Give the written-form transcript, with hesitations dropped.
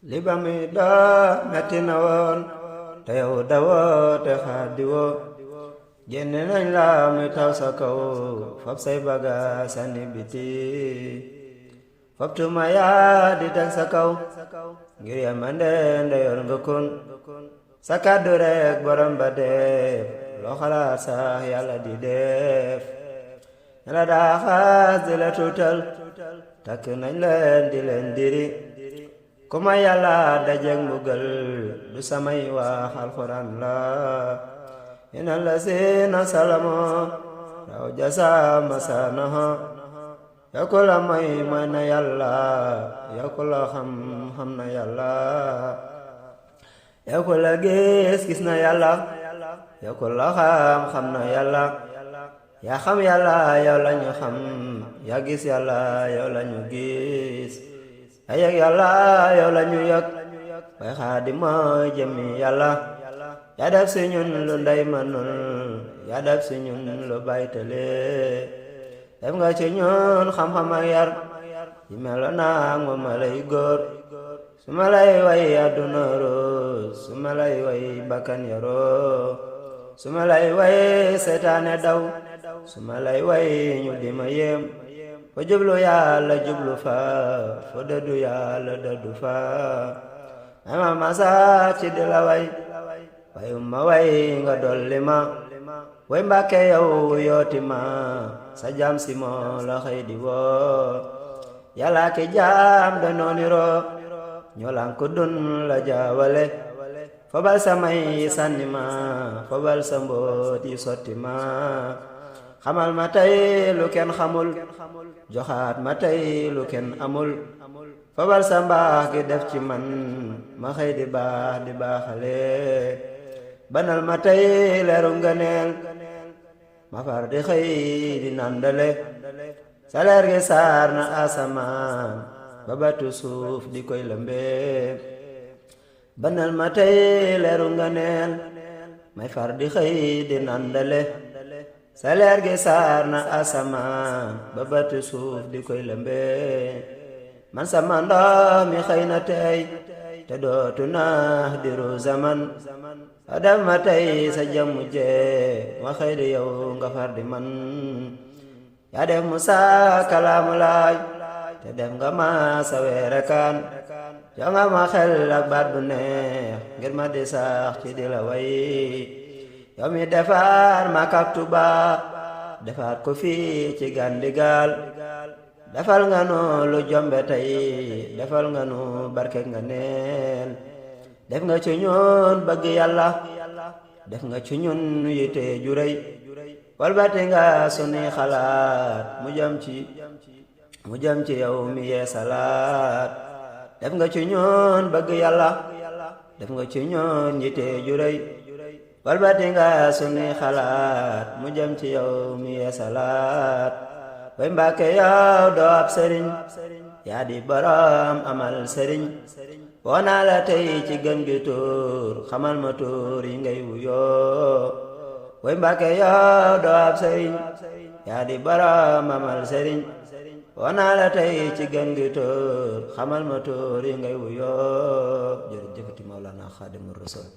li ba mi daa metti na woon te yow dawoo te xaadiwoo génne nañ la muy taw sa kaw fab say baga sànni biti fab tuma yaa di teg sa kaw ngir yamande ndeyoor nga kon sa kàddu rek borom ba def loo xalaat sax yàlla di def ne la daa xaas di la tuutal takk nañ leen di leen diri ku ma yàlla dajeek mbugal du samay wax alxuraan la inna lazina salamu raw jasa masanaha yokku la mooy na yàlla yokku la xam na yàlla yokku la gis na yàlla yokku la xam na yàlla yaa xam yàlla yow la ñu xam yaa gis yàlla yow la ñu gis yaa yëg yàlla yow la ñu yëg way Xaadim mooy jëmmi yàlla yaa def si ñun lu ndey manul yaa def si ñun lu baytale def nga ci ñun xam-xam ak yar yi melo naa nga ma lay góor su ma lay way àdduna roos su ma lay way bakkan yaroo su ma lay way seytaane daw su ma lay way ñu di ma yéem fo jublu yàlla jublu fa fo dëddu yàlla dëddu fa ama masa ci di la way ma way nga dolli ma way Mbàkke yow yooti ma sa jaam si moo la xëy di woo yàlla ki jaam danoo niroo ñoo lan ko dun la jaawale fobal samay sànni ma fobal sa mboot yi sotti ma xamal ma tey lu kenn xamul joxaat ma tey lu kenn amul fobal sa mbaax gi def ci man ma xëy di baaxale banal ma tey leeru ngëneel ma far di xëy di nandale sa leer gi saar na asamaan ba batu suuf di koy lëmbe banal ma tey leeru ngëneel may far di xëy di nandale sa leer gi saar na asamaan ba batu suuf di koy lëmbe man sama ndox mi xëy na tey te dootu naax diru zaman adam ma tey sa jàmm jee ma xëy di yow nga far di man yaa def Musa kalaamu laay te def nga ma sa weerekaan jox nga ma xel ak baat bu neex ngir ma di sax ci di la way yow mi defar ma kak Tuuba defar ko fii ci Gandigaal defal nga nu lu jombe tey defal nga nu barke nga neen def nga ci ñun bëgg yàlla def nga ci ñun yite ju rëy walbati nga sunuy xalaat mu jëm ci yow mi yee salaat def nga ci ñun bëgg yàlla def nga ci ñun yite ju rëy walbati nga sunuy xalaat mu jëm ci yow mi yee salaat way Mbàkke yow doo ab sëriñ yaa di borom amal sëriñ woo naa la tey ci gën gi tuur xamal ma tuur yi ngay wuyoo way Mbàkke yow doo ab sëriñ yaa di borom amal sëriñ woo naa la tey ci gën gi tuur xamal ma tuur yi ngay wuyoo jërëjëfati Mawlana Xaadimu Rasuul